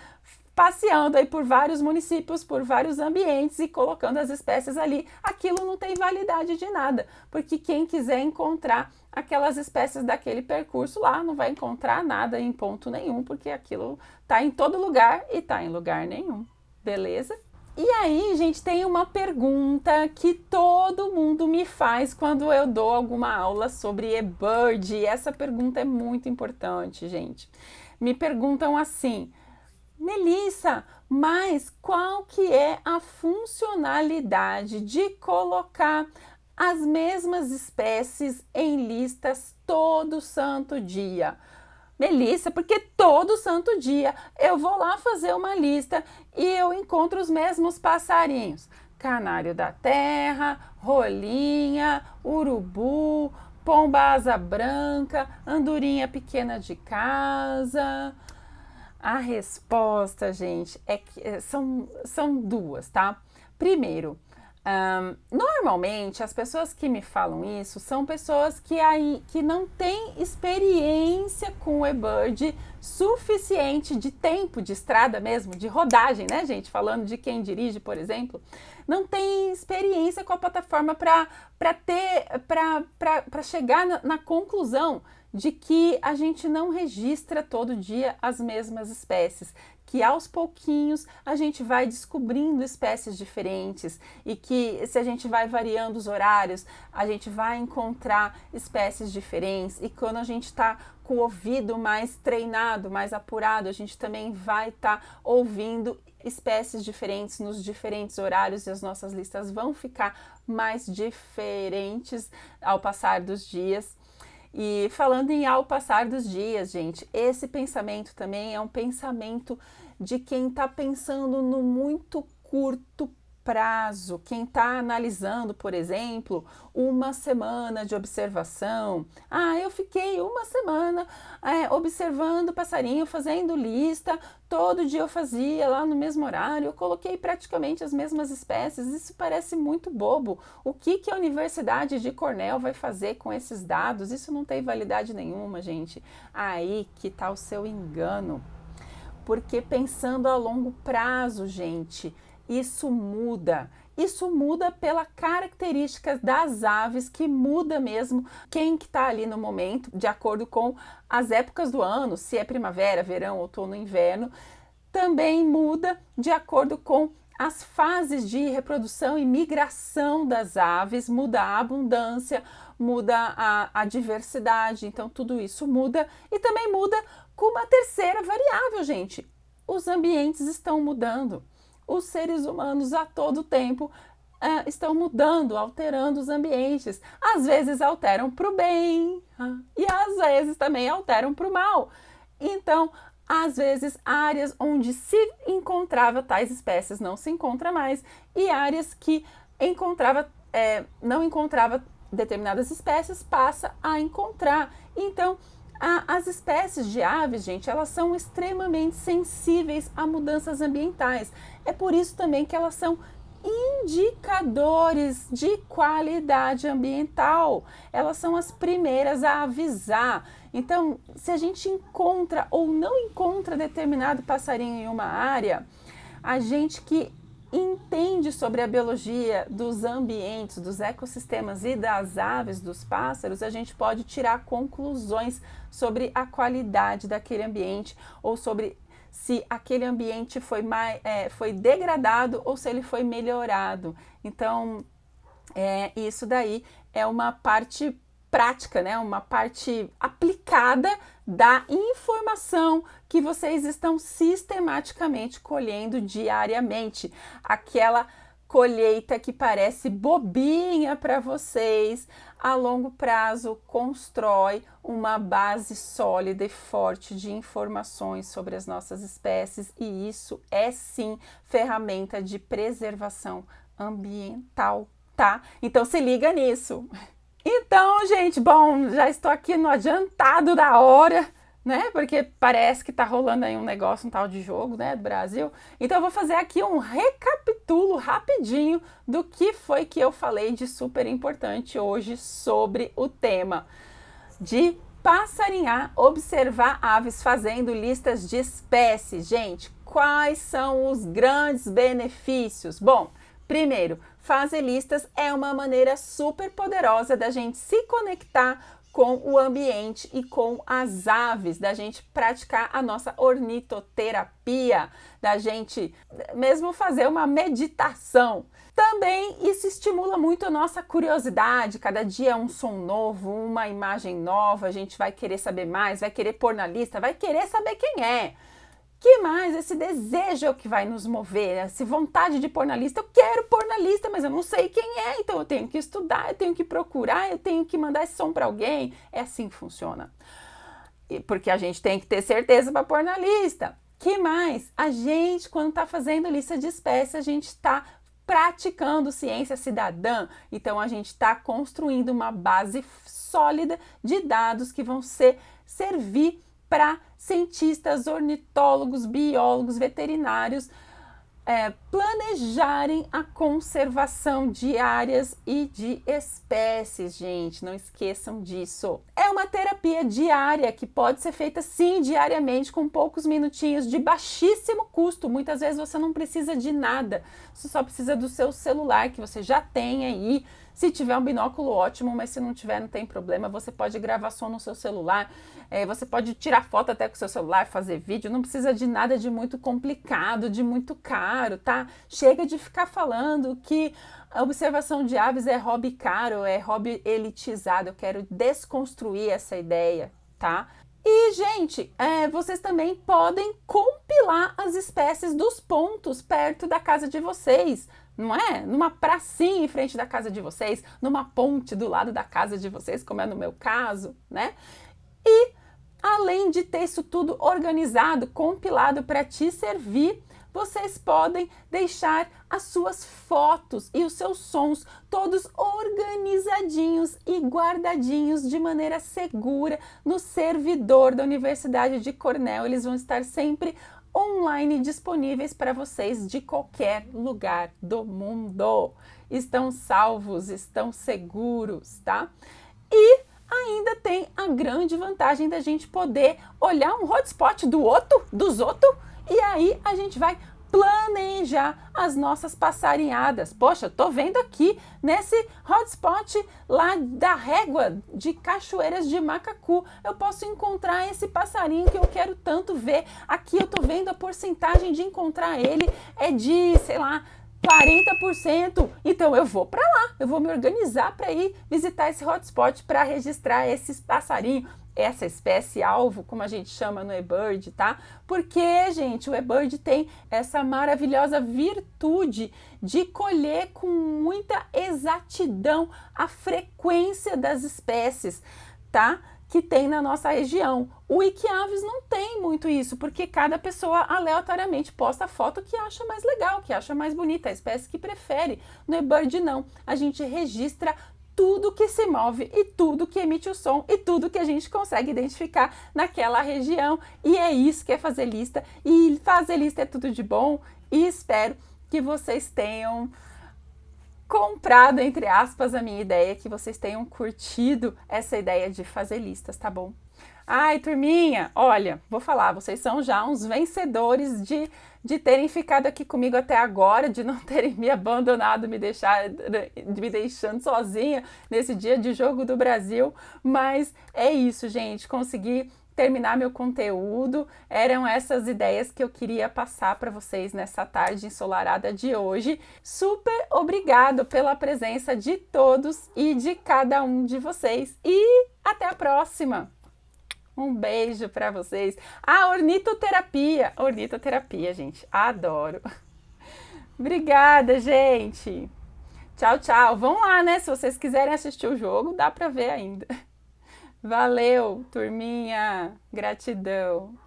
passeando aí por vários municípios, por vários ambientes e colocando as espécies ali. Aquilo não tem validade de nada, porque quem quiser encontrar aquelas espécies daquele percurso lá não vai encontrar nada em ponto nenhum, porque aquilo tá em todo lugar e tá em lugar nenhum. Beleza? E aí, gente, tem uma pergunta que todo mundo me faz quando eu dou alguma aula sobre eBird, e essa pergunta é muito importante, gente. Me perguntam assim: Melissa, mas qual que é a funcionalidade de colocar as mesmas espécies em listas todo santo dia? Melissa, porque todo santo dia eu vou lá fazer uma lista e eu encontro os mesmos passarinhos. Canário da terra, rolinha, urubu, pomba asa branca, andorinha pequena de casa. A resposta, gente, é que são duas, tá? Primeiro, normalmente as pessoas que me falam isso são pessoas que não têm experiência com o eBird suficiente de tempo de estrada mesmo, de rodagem, né, gente? Falando de quem dirige, por exemplo, não tem experiência com a plataforma para chegar na conclusão de que a gente não registra todo dia as mesmas espécies, que aos pouquinhos a gente vai descobrindo espécies diferentes e que se a gente vai variando os horários, a gente vai encontrar espécies diferentes, e quando a gente está com o ouvido mais treinado, mais apurado, a gente também vai estar ouvindo espécies diferentes nos diferentes horários, e as nossas listas vão ficar mais diferentes ao passar dos dias. E falando em ao passar dos dias, gente, esse pensamento também é um pensamento de quem está pensando no muito curto prazo, quem está analisando, por exemplo, uma semana de observação. Eu fiquei uma semana observando o passarinho, fazendo lista, todo dia eu fazia lá no mesmo horário, eu coloquei praticamente as mesmas espécies. Isso parece muito bobo. O que a Universidade de Cornell vai fazer com esses dados? Isso não tem validade nenhuma, gente. Aí que está o seu engano. Porque pensando a longo prazo, gente, isso muda. Isso muda pela característica das aves, que muda mesmo quem que está ali no momento, de acordo com as épocas do ano, se é primavera, verão, outono, inverno. Também muda de acordo com as fases de reprodução e migração das aves, muda a abundância, muda a diversidade, então tudo isso muda. E também muda com uma terceira variável, gente. Os ambientes estão mudando. Os seres humanos a todo tempo estão mudando, alterando os ambientes. Às vezes alteram para o bem e às vezes também alteram para o mal. Então, às vezes, áreas onde se encontrava tais espécies não se encontra mais, e áreas que não encontrava determinadas espécies passa a encontrar. Então, as espécies de aves, gente, elas são extremamente sensíveis a mudanças ambientais. É por isso também que elas são indicadores de qualidade ambiental. Elas são as primeiras a avisar. Então, se a gente encontra ou não encontra determinado passarinho em uma área, a gente que entende sobre a biologia dos ambientes, dos ecossistemas e das aves, dos pássaros, a gente pode tirar conclusões sobre a qualidade daquele ambiente ou sobre se aquele ambiente foi degradado ou se ele foi melhorado. Então, isso daí é uma parte prática, né? Uma parte aplicada da informação que vocês estão sistematicamente colhendo diariamente. Aquela colheita que parece bobinha para vocês, a longo prazo constrói uma base sólida e forte de informações sobre as nossas espécies, e isso é sim ferramenta de preservação ambiental, tá? Então se liga nisso. Então, gente, bom, já estou aqui no adiantado da hora, né? Porque parece que tá rolando aí um negócio, um tal de jogo, né, do Brasil. Então eu vou fazer aqui um recapitulo rapidinho do que foi que eu falei de super importante hoje sobre o tema de passarinhar, observar aves fazendo listas de espécies. Gente, quais são os grandes benefícios? Bom, primeiro, fazer listas é uma maneira super poderosa da gente se conectar com o ambiente e com as aves, da gente praticar a nossa ornitoterapia, da gente mesmo fazer uma meditação. Também isso estimula muito a nossa curiosidade, cada dia é um som novo, uma imagem nova, a gente vai querer saber mais, vai querer pôr na lista, vai querer saber quem é. Que mais? Esse desejo é o que vai nos mover, essa vontade de pôr na lista. Eu quero pôr na lista, mas eu não sei quem é, então eu tenho que estudar, eu tenho que procurar, eu tenho que mandar esse som para alguém. É assim que funciona. Porque a gente tem que ter certeza para pôr na lista. Que mais? A gente, quando está fazendo lista de espécies, a gente está praticando ciência cidadã. Então a gente está construindo uma base sólida de dados que vão servir para cientistas, ornitólogos, biólogos, veterinários planejarem a conservação de áreas e de espécies, gente, não esqueçam disso. É uma terapia diária que pode ser feita sim diariamente com poucos minutinhos de baixíssimo custo. Muitas vezes você não precisa de nada, você só precisa do seu celular que você já tem aí. Se tiver um binóculo, ótimo, mas se não tiver, não tem problema. Você pode gravar som no seu celular, você pode tirar foto até com o seu celular, fazer vídeo. Não precisa de nada de muito complicado, de muito caro, tá? Chega de ficar falando que a observação de aves é hobby caro, é hobby elitizado. Eu quero desconstruir essa ideia, tá? E, gente, vocês também podem compilar as espécies dos pontos perto da casa de vocês, não é? Numa pracinha em frente da casa de vocês, numa ponte do lado da casa de vocês, como é no meu caso, né? E, além de ter isso tudo organizado, compilado para te servir, vocês podem deixar as suas fotos e os seus sons todos organizadinhos e guardadinhos de maneira segura no servidor da Universidade de Cornell. Eles vão estar sempre online disponíveis para vocês de qualquer lugar do mundo. Estão salvos, estão seguros, tá? E ainda tem a grande vantagem da gente poder olhar um hotspot dos outros, e aí a gente vai planejar as nossas passarinhadas. Poxa, eu tô vendo aqui nesse hotspot lá da régua de Cachoeiras de Macacu, eu posso encontrar esse passarinho que eu quero tanto ver. Aqui eu tô vendo a porcentagem de encontrar ele é de, sei lá, 40%. Então eu vou para lá, eu vou me organizar para ir visitar esse hotspot para registrar esses passarinhos, essa espécie alvo, como a gente chama no eBird, tá? Porque, gente, o eBird tem essa maravilhosa virtude de colher com muita exatidão a frequência das espécies, tá? Que tem na nossa região. O Wikiaves não tem muito isso, porque cada pessoa aleatoriamente posta a foto que acha mais legal, que acha mais bonita, a espécie que prefere. No eBird não, a gente registra tudo que se move e tudo que emite o som e tudo que a gente consegue identificar naquela região. E é isso que é fazer lista. E fazer lista é tudo de bom. E espero que vocês tenham comprado, entre aspas, a minha ideia, que vocês tenham curtido essa ideia de fazer listas, tá bom? Ai, turminha, olha, vou falar, vocês são já uns vencedores de terem ficado aqui comigo até agora, de não terem me abandonado, me deixando sozinha nesse dia de Jogo do Brasil, mas é isso, gente, consegui terminar meu conteúdo, eram essas ideias que eu queria passar para vocês nessa tarde ensolarada de hoje. Super obrigado pela presença de todos e de cada um de vocês e até a próxima! Um beijo para vocês. Ornitoterapia, gente, adoro. Obrigada, gente. Tchau, tchau. Vão lá, né? Se vocês quiserem assistir o jogo, dá para ver ainda. Valeu, turminha. Gratidão.